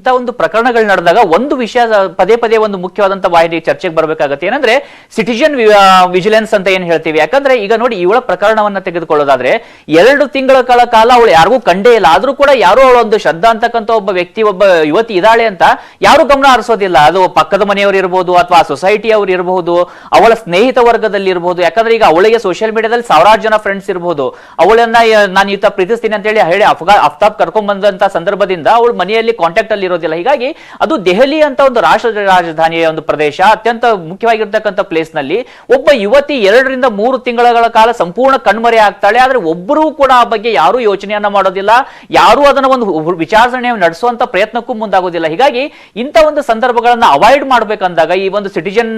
ಇಂಥ ಒಂದು ಪ್ರಕರಣಗಳು ನಡೆದಾಗ ಒಂದು ವಿಷಯ ಪದೇ ಪದೇ ಒಂದು ಮುಖ್ಯವಾದಂತ ವಾಹಿನಿ ಚರ್ಚೆಗೆ ಬರಬೇಕಾಗುತ್ತೆ. ಏನಂದ್ರೆ ಸಿಟಿಜನ್ ವಿಜಿಲೆನ್ಸ್ ಅಂತ ಏನ್ ಹೇಳ್ತೀವಿ. ಯಾಕಂದ್ರೆ ಈಗ ನೋಡಿ, ಇವಳ ಪ್ರಕರಣವನ್ನ ತೆಗೆದುಕೊಳ್ಳೋದಾದ್ರೆ 2 ತಿಂಗಳ ಕಾಲ ಅವಳು ಯಾರಿಗೂ ಕಂಡೇ ಇಲ್ಲ. ಆದ್ರೂ ಕೂಡ ಯಾರೋ ಅವಳೊಂದು ಶ್ರದ್ಧಾ ಅಂತಕ್ಕಂಥ ಒಬ್ಬ ವ್ಯಕ್ತಿ, ಒಬ್ಬ ಯುವತಿ ಇದ್ದಾಳೆ ಅಂತ ಯಾರು ಗಮನ ಹರಿಸೋದಿಲ್ಲ. ಅದು ಪಕ್ಕದ ಮನೆಯವರು ಇರಬಹುದು, ಅಥವಾ ಸೊಸೈಟಿ ಅವರು ಇರಬಹುದು, ಅವಳ ಸ್ನೇಹಿತ ವರ್ಗದಲ್ಲಿ ಇರಬಹುದು. ಯಾಕಂದ್ರೆ ಈಗ ಅವಳಿಗೆ ಸೋಷಿಯಲ್ ಮೀಡಿಯಾದಲ್ಲಿ 1000 ಜನ ಫ್ರೆಂಡ್ಸ್ ಇರಬಹುದು. ಅವಳನ್ನ ನಾನು ಈತ ಪ್ರೀತಿಸ್ತೀನಿ ಅಂತ ಹೇಳಿ ಅಫ್ತಾಬ್ ಕರ್ಕೊಂಡ್ ಬಂದಂತ ಸಂದರ್ಭದಿಂದ ಅವಳು ಮನೆಯಲ್ಲಿ ಕಾಂಟ್ಯಾಕ್ಟ್ ಅಲ್ಲಿ ಇರೋದಿಲ್ಲ. ಹೀಗಾಗಿ ಅದು ದೆಹಲಿ ಅಂತ ಒಂದು ರಾಷ್ಟ್ರ ರಾಜಧಾನಿಯ ಒಂದು ಪ್ರದೇಶ, ಅತ್ಯಂತ ಮುಖ್ಯವಾಗಿರ್ತಕ್ಕಂಥ ಪ್ಲೇಸ್ ನಲ್ಲಿ ಒಬ್ಬ ಯುವತಿ 2 ರಿಂದ 3 ತಿಂಗಳ ಕಾಲ ಸಂಪೂರ್ಣ ಕಣ್ಮರೆ ಆಗ್ತಾಳೆ. ಆದ್ರೆ ಒಬ್ಬರೂ ಕೂಡ ಆ ಬಗ್ಗೆ ಯಾರು ಯೋಚನೆಯನ್ನ ಮಾಡೋದಿಲ್ಲ, ಯಾರು ಅದನ್ನ ಒಂದು ವಿಚಾರಣೆ ನಡೆಸುವಂತ ಪ್ರಯತ್ನಕ್ಕೂ ಮುಂದಾಗೋದಿಲ್ಲ. ಹೀಗಾಗಿ ಇಂಥ ಒಂದು ಸಂದರ್ಭಗಳನ್ನ ಅವಾಯ್ಡ್ ಮಾಡ್ಬೇಕಂದಾಗ ಈ ಒಂದು ಸಿಟಿಜನ್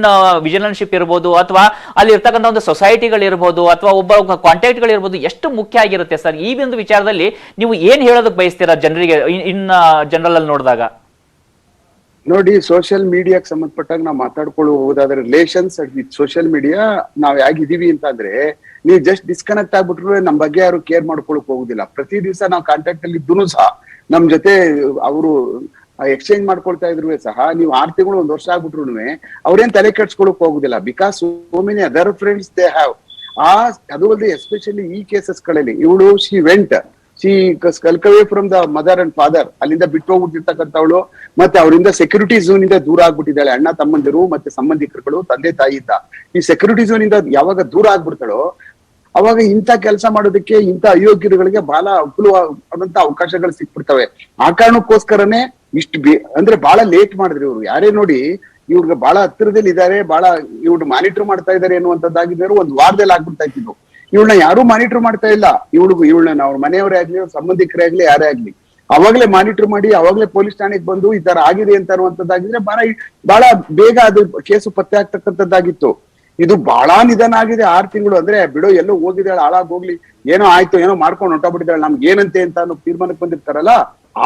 ವಿಜಿಲೆನ್ಸ್ಶಿಪ್ ಇರ್ಬೋದು, ಅಥವಾ ಅಲ್ಲಿ ಇರ್ತಕ್ಕಂಥ ಒಂದು ಸೊಸೈಟಿಗಳಿರ್ಬೋದು, ಅಥವಾ ಒಬ್ಬ ಕಾಂಟ್ಯಾಕ್ಟ್ ಗಳಿರ್ಬೋದು, ಎಷ್ಟು ಮುಖ್ಯ ಆಗಿರುತ್ತೆ ಸರ್. ಈ ಒಂದು ವಿಚಾರದಲ್ಲಿ ನೀವು ಏನ್ ಹೇಳೋದಕ್ಕೆ ಬಯಸ್ತೀರಾ ಜನರಿಗೆ ಇನ್ ಜನರಲ್ ಅಲ್ಲಿ ನೋಡಿದಾಗ? ನೋಡಿ, ಸೋಷಿಯಲ್ ಮೀಡಿಯಾಕ್ಕೆ ಸಂಬಂಧಪಟ್ಟಾಗ ನಾವು ಮಾತಾಡ್ಕೊಳ್ಳಬಹುದಾದ್ರೆ ರಿಲೇಷನ್ಸ್ ವಿತ್ ಸೋಷಿಯಲ್ ಮೀಡಿಯಾ ನಾವ್ ಹೇಗಿದೀವಿ ಅಂತ ಅಂದ್ರೆ, ನೀವು ಜಸ್ಟ್ ಡಿಸ್ಕನೆಕ್ಟ್ ಆಗ್ಬಿಟ್ರೆ ನಮ್ ಬಗ್ಗೆ ಯಾರು ಕೇರ್ ಮಾಡ್ಕೊಳಕ್ ಹೋಗುದಿಲ್ಲ. ಪ್ರತಿ ದಿವಸ ನಾವು ಕಾಂಟ್ಯಾಕ್ಟ್ ಅಲ್ಲಿ ಇದ್ದೂ ಸಹ ನಮ್ ಜೊತೆ ಅವರು ಎಕ್ಸ್ಚೇಂಜ್ ಮಾಡ್ಕೊಳ್ತಾ ಇದ್ರು ಸಹ ನೀವು 6 ತಿಂಗಳು 1 ವರ್ಷ ಆಗ್ಬಿಟ್ರು ಅವ್ರೇನ್ ತಲೆ ಕೆಡ್ಸ್ಕೊಳಕ್ ಹೋಗುದಿಲ್ಲ. Because so many other friends they have. ಅದು ಅಲ್ಲದೆ ಎಸ್ಪೆಷಲಿ ಈ ಕೇಸಸ್ ಗಳಲ್ಲಿ ಇವಳು she skulk away from the mother and father. ಅಲ್ಲಿಂದ ಬಿಟ್ಟು ಹೋಗ್ಬಿಟ್ಟಿರ್ತಕ್ಕಂಥವಳು, ಮತ್ತೆ ಅವರಿಂದ ಸೆಕ್ಯೂರಿಟಿ ಝೋನ್ ಇಂದ ದೂರ ಆಗ್ಬಿಟ್ಟಿದ್ದಾಳೆ. ಅಣ್ಣ ತಮ್ಮಂದಿರು ಮತ್ತೆ ಸಂಬಂಧಿಕರುಗಳು, ತಂದೆ ತಾಯಿ ಇದ್ದ ಈ ಸೆಕ್ಯೂರಿಟಿ ಝೋನ್ ಇಂದ ಯಾವಾಗ ದೂರ ಆಗ್ಬಿಡ್ತಾಳೋ ಅವಾಗ ಇಂಥ ಕೆಲಸ ಮಾಡೋದಕ್ಕೆ ಇಂಥ ಅಯೋಗ್ಯರುಗಳಿಗೆ ಬಹಳ ಅನುಕೂಲವಾದಂತ ಅವಕಾಶಗಳು ಸಿಕ್ಬಿಡ್ತವೆ. ಆ ಕಾರಣಕ್ಕೋಸ್ಕರನೇ ಅಂದ್ರೆ ಬಹಳ ಲೇಟ್ ಮಾಡಿದ್ರು ಇವ್ರು. ಯಾರೇ ನೋಡಿ, ಇವ್ರಿಗೆ ಬಹಳ ಹತ್ತಿರದಲ್ಲಿ ಇದ್ದಾರೆ, ಬಹಳ ಇವ್ರು ಮಾನಿಟರ್ ಮಾಡ್ತಾ ಇದಾರೆ ಅನ್ನುವಂಥದ್ದಾಗಿದ್ರು 1 ವಾರದಲ್ಲಿ ಆಗ್ಬಿಡ್ತಾ ಇತ್ತು. ಇವಳನ್ನ ಯಾರು ಮಾನಿಟರ್ ಮಾಡ್ತಾ ಇಲ್ಲ. ಇವಳನ್ನ ಅವ್ರ ಮನೆಯವರೇ ಆಗ್ಲಿ, ಅವ್ರ ಸಂಬಂಧಿಕರೇ ಆಗ್ಲಿ, ಯಾರೇ ಆಗ್ಲಿ ಅವಾಗ್ಲೇ ಮಾನಿಟರ್ ಮಾಡಿ ಅವಾಗ್ಲೇ ಪೊಲೀಸ್ ಠಾಣೆಗೆ ಬಂದು ಈ ತರ ಆಗಿದೆ ಅಂತ ಅನ್ನುವಂಥದ್ದಾಗಿದ್ರೆ ಬಹಳ ಬೇಗ ಅದು ಕೇಸು ಪತ್ತೆ ಆಗ್ತಕ್ಕಂಥದ್ದಾಗಿತ್ತು. ಇದು ಬಹಳ ನಿಧಾನ ಆಗಿದೆ. 6 ತಿಂಗಳು ಅಂದ್ರೆ ಬಿಡೋ, ಎಲ್ಲೋ ಹೋಗಿದ್ದಾಳೆ, ಹಾಳಾಗೋಗ್ಲಿ, ಏನೋ ಆಯ್ತು, ಏನೋ ಮಾಡ್ಕೊಂಡು ಹೊಂಟೋಗ್ಬಿಟ್ಟಿದ್ದಾಳೆ, ನಮ್ಗೆ ಏನಂತೆ ಅಂತ ಅನ್ನೋ ತೀರ್ಮಾನಕ್ಕೆ ಬಂದಿರ್ತಾರಲ್ಲ,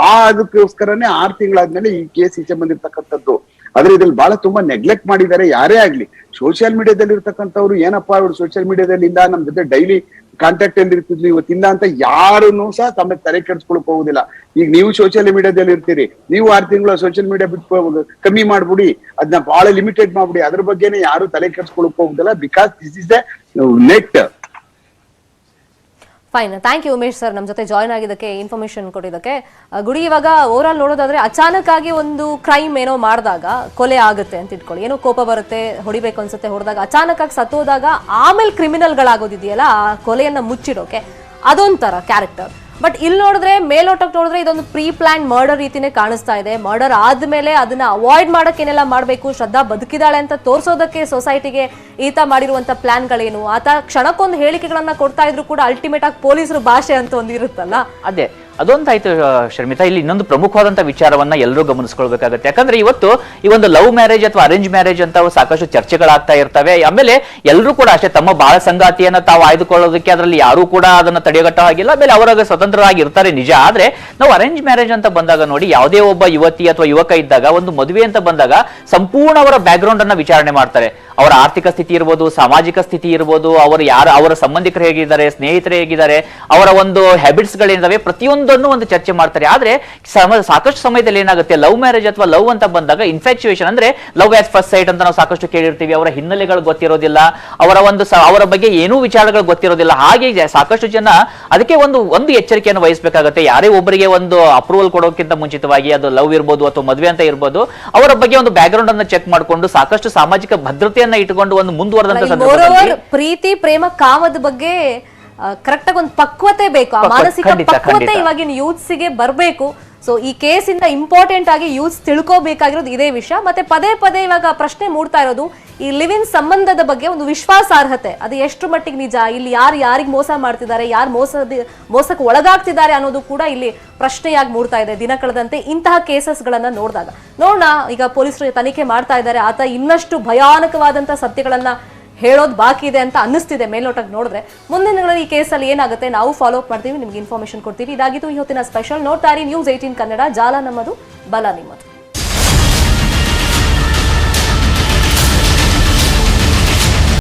ಅದಕ್ಕೋಸ್ಕರನೇ 6 ತಿಂಗಳಾದ್ಮೇಲೆ ಈ ಕೇಸ್ ಈಚೆ ಬಂದಿರ್ತಕ್ಕಂಥದ್ದು. ಆದ್ರೆ ಇದ್ರಲ್ಲಿ ಬಹಳ ತುಂಬಾ ನೆಗ್ಲೆಕ್ಟ್ ಮಾಡಿದ್ದಾರೆ. ಯಾರೇ ಆಗ್ಲಿ ಸೋಷಿಯಲ್ ಮೀಡಿಯಾದಲ್ಲಿ ಇರ್ತಕ್ಕಂಥವ್ರು, ಏನಪ್ಪಾ ಇವ್ರು ಸೋಷಿಯಲ್ ಮೀಡಿಯಾದಲ್ಲಿ ಇಲ್ಲ, ನಮ್ ಜೊತೆ ಡೈಲಿ ಕಾಂಟ್ಯಾಕ್ಟ್ ಅಲ್ಲಿ ಇರ್ತಿದ್ವಿ, ಇವತ್ತಿಲ್ಲ ಅಂತ ಯಾರನ್ನು ಸಹ ತಮ್ಮ ತಲೆ ಕೆಡ್ಸ್ಕೊಳಕ್ ಹೋಗುದಿಲ್ಲ. ಈಗ ನೀವು ಸೋಷಿಯಲ್ ಮೀಡಿಯಾದಲ್ಲಿ ಇರ್ತೀರಿ, ನೀವು 6 ತಿಂಗಳು ಸೋಷಿಯಲ್ ಮೀಡಿಯಾ ಬಿಟ್ಟು ಕಮ್ಮಿ ಮಾಡ್ಬಿಡಿ, ಅದನ್ನ ಬಹಳ ಲಿಮಿಟೆಡ್ ಮಾಡ್ಬಿಡಿ, ಅದ್ರ ಬಗ್ಗೆನೇ ಯಾರು ತಲೆ ಕೆಡ್ಸ್ಕೊಳಕ್ ಹೋಗುದಿಲ್ಲ. Because this is the net. Fine, thank you Umesh sir, ನಮ್ಮ ಜೊತೆ ಜಾಯ್ನ್ ಆಗಿದ್ದಕ್ಕೆ, ಇನ್ಫಾರ್ಮೇಶನ್ ಕೊಟ್ಟಿದ್ದಕ್ಕೆ. ಗುಡಿ, ಇವಾಗ ಓವರ್ ಆಲ್ ನೋಡೋದಾದ್ರೆ ಅಚಾನಕ್ ಆಗಿ ಒಂದು ಕ್ರೈಮ್ ಏನೋ ಮಾಡಿದಾಗ ಕೊಲೆ ಆಗುತ್ತೆ ಅಂತ ಇಟ್ಕೊಳ್ಳಿ, ಏನೋ ಕೋಪ ಬರುತ್ತೆ, ಹೊಡಿಬೇಕು ಅನ್ಸುತ್ತೆ, ಹೊಡೆದಾಗ ಅಚಾನಕ್ ಆಗಿ ಸತ್ತೋದಾಗ ಆಮೇಲೆ ಕ್ರಿಮಿನಲ್ಗಳಾಗೋದಿದೆಯಲ್ಲ ಆ ಕೊಲೆಯನ್ನ ಮುಚ್ಚಿಡೋಕೆ, ಅದೊಂಥರ ಕ್ಯಾರೆಕ್ಟರ್. ಬಟ್ ಇಲ್ಲಿ ನೋಡಿದ್ರೆ ಮೇಲೋಟಕ್ಕೆ ನೋಡಿದ್ರೆ ಇದೊಂದು ಪ್ರೀ ಪ್ಲಾನ್ ಮರ್ಡರ್ ರೀತಿನೇ ಕಾಣಿಸ್ತಾ ಇದೆ. ಮರ್ಡರ್ ಆದ್ಮೇಲೆ ಅದನ್ನ ಅವಾಯ್ಡ್ ಮಾಡಕ್ಕೆ ಏನೆಲ್ಲ ಮಾಡಬೇಕು, ಶ್ರದ್ಧಾ ಬದುಕಿದಾಳೆ ಅಂತ ತೋರಿಸೋದಕ್ಕೆ ಸೊಸೈಟಿಗೆ ಈತ ಮಾಡಿರುವಂತ ಪ್ಲಾನ್ಗಳೇನು, ಆತ ಕ್ಷಣಕ್ಕೊಂದು ಹೇಳಿಕೆಗಳನ್ನ ಕೊಡ್ತಾ ಇದ್ರು ಕೂಡ ಅಲ್ಟಿಮೇಟ್ ಆಗಿ ಪೊಲೀಸರು ಭಾಷೆ ಅಂತ ಒಂದು ಇರುತ್ತಲ್ಲ, ಅದೇ ಅದೊಂದಾಯ್ತು ಶರ್ಮಿತಾ. ಇಲ್ಲಿ ಇನ್ನೊಂದು ಪ್ರಮುಖವಾದಂತಹ ವಿಚಾರವನ್ನ ಎಲ್ಲರೂ ಗಮನಿಸ್ಕೊಳ್ಬೇಕಾಗತ್ತೆ. ಯಾಕಂದ್ರೆ ಇವತ್ತು ಈ ಒಂದು ಲವ್ ಮ್ಯಾರೇಜ್ ಅಥವಾ ಅರೇಂಜ್ ಮ್ಯಾರೇಜ್ ಅಂತ ಸಾಕಷ್ಟು ಚರ್ಚೆಗಳಾಗ್ತಾ ಇರ್ತವೆ. ಆಮೇಲೆ ಎಲ್ಲರೂ ಕೂಡ ಅಷ್ಟೇ ತಮ್ಮ ಬಾಳ ಸಂಗಾತಿಯನ್ನ ತಾವು ಆಯ್ದುಕೊಳ್ಳೋದಕ್ಕೆ ಅದರಲ್ಲಿ ಯಾರು ಕೂಡ ಅದನ್ನ ತಡೆಗಟ್ಟೋ ಹಾಗಿಲ್ಲ. ಆಮೇಲೆ ಅವರಾಗ ಸ್ವತಂತ್ರರಾಗಿ ಇರ್ತಾರೆ ನಿಜ. ಆದ್ರೆ ನಾವು ಅರೇಂಜ್ ಮ್ಯಾರೇಜ್ ಅಂತ ಬಂದಾಗ ನೋಡಿ, ಯಾವುದೇ ಒಬ್ಬ ಯುವತಿ ಅಥವಾ ಯುವಕ ಇದ್ದಾಗ, ಒಂದು ಮದುವೆ ಅಂತ ಬಂದಾಗ ಸಂಪೂರ್ಣ ಅವರ ಬ್ಯಾಕ್ ಗ್ರೌಂಡ್ ಅನ್ನ ವಿಚಾರಣೆ ಮಾಡ್ತಾರೆ. ಅವರ ಆರ್ಥಿಕ ಸ್ಥಿತಿ ಇರ್ಬೋದು, ಸಾಮಾಜಿಕ ಸ್ಥಿತಿ ಇರ್ಬೋದು, ಅವರ ಸಂಬಂಧಿಕರು ಹೇಗಿದ್ದಾರೆ, ಸ್ನೇಹಿತರು ಹೇಗಿದ್ದಾರೆ, ಅವರ ಒಂದು ಹ್ಯಾಬಿಟ್ಸ್ ಗಳೇನಿದಾವೆ, ಪ್ರತಿಯೊಂದನ್ನು ಒಂದು ಚರ್ಚೆ ಮಾಡ್ತಾರೆ. ಆದ್ರೆ ಸಾಕಷ್ಟು ಸಮಯದಲ್ಲಿ ಏನಾಗುತ್ತೆ, ಲವ್ ಮ್ಯಾರೇಜ್ ಅಥವಾ ಲವ್ ಅಂತ ಬಂದಾಗ ಇನ್ಫ್ಯಾಕ್ಚುಯೇಷನ್ ಅಂದ್ರೆ ಲವ್ ಆಟ್ ಫಸ್ಟ್ ಸೈಟ್ ಅಂತ ನಾವು ಸಾಕಷ್ಟು ಕೇಳಿರ್ತೀವಿ. ಅವರ ಹಿನ್ನೆಲೆಗಳು ಗೊತ್ತಿರೋದಿಲ್ಲ, ಅವರ ಬಗ್ಗೆ ಏನೂ ವಿಚಾರಗಳು ಗೊತ್ತಿರೋದಿಲ್ಲ. ಹಾಗೆ ಸಾಕಷ್ಟು ಜನ ಅದಕ್ಕೆ ಒಂದು ಎಚ್ಚರಿಕೆಯನ್ನು ವಹಿಸಬೇಕಾಗುತ್ತೆ. ಯಾರೇ ಒಬ್ಬರಿಗೆ ಒಂದು ಅಪ್ರೂವಲ್ ಕೊಡೋಕ್ಕಿಂತ ಮುಂಚಿತವಾಗಿ, ಅದು ಲವ್ ಇರ್ಬೋದು ಅಥವಾ ಮದುವೆ ಅಂತ ಇರ್ಬೋದು, ಅವರ ಬಗ್ಗೆ ಒಂದು ಬ್ಯಾಕ್ ಗ್ರೌಂಡ್ ಅನ್ನು ಚೆಕ್ ಮಾಡಿಕೊಂಡು ಸಾಕಷ್ಟು ಸಾಮಾಜಿಕ ಭದ್ರತೆಯನ್ನ ಇಟ್ಟುಕೊಂಡು ಒಂದು ಮುಂದುವರೆದಂತ ಸಂದರ್ಭದಲ್ಲಿ ಪ್ರೀತಿ ಪ್ರೇಮ ಕಾಮದ ಬಗ್ಗೆ ಕರೆಕ್ಟ್ ಆಗಿ ಒಂದು ಪಕ್ವತೆ ಬೇಕು, ಆ ಮಾನಸಿಕ ಪಕ್ವತೆ ಇವಾಗಿನ ಯೂತ್ಸ್ ಗೆ ಬರಬೇಕು. ಸೊ ಈ ಕೇಸ್ ಇಂದ ಇಂಪಾರ್ಟೆಂಟ್ ಆಗಿ ಯೂತ್ಸ್ ತಿಳ್ಕೋಬೇಕಾಗಿರೋದು ಇದೇ ವಿಷಯ. ಮತ್ತೆ ಪದೇ ಪದೇ ಇವಾಗ ಪ್ರಶ್ನೆ ಮೂಡ್ತಾ ಇರೋದು ಈ ಲಿವ್ ಇನ್ ಸಂಬಂಧದ ಬಗ್ಗೆ ಒಂದು ವಿಶ್ವಾಸಾರ್ಹತೆ, ಅದು ಎಷ್ಟು ಮಟ್ಟಿಗೆ ನಿಜ, ಇಲ್ಲಿ ಯಾರಿಗೆ ಮೋಸ ಮಾಡ್ತಿದ್ದಾರೆ, ಯಾರು ಮೋಸಕ್ಕೆ ಒಳಗಾಗ್ತಿದ್ದಾರೆ ಅನ್ನೋದು ಕೂಡ ಇಲ್ಲಿ ಪ್ರಶ್ನೆಯಾಗಿ ಮೂಡ್ತಾ ಇದೆ ದಿನ ಕಳೆದಂತೆ ಇಂತಹ ಕೇಸಸ್ ಗಳನ್ನ ನೋಡಿದಾಗ. ನೋಡೋಣ, ಈಗ ಪೊಲೀಸರು ತನಿಖೆ ಮಾಡ್ತಾ ಇದ್ದಾರೆ, ಆತ ಇನ್ನಷ್ಟು ಭಯಾನಕವಾದಂತಹ ಸತ್ಯಗಳನ್ನ ಹೇಳೋದು ಬಾಕಿ ಇದೆ ಅಂತ ಅನ್ನಿಸ್ತಿದೆ ಮೇಲ್ನೋಟಕ್ಕೆ ನೋಡಿದ್ರೆ. ಮುಂದಿನ ದಿನಗಳಲ್ಲಿ ಈ ಕೇಸಲ್ಲಿ ಏನಾಗುತ್ತೆ ನಾವು ಫಾಲೋ ಅಪ್ ಮಾಡ್ತೀವಿ, ನಿಮ್ಗೆ ಇನ್ಫಾರ್ಮೇಶನ್ ಕೊಡ್ತೀವಿ. ಇದಾಗಿತ್ತು ಇವತ್ತಿನ ಸ್ಪೆಷಲ್. ನೋಡ್ತಾ ಇರಿ News 18 ಕನ್ನಡ, ಜಾಲ ನಮ್ಮದು, ಬಲ ನಿಮ್ಮದು.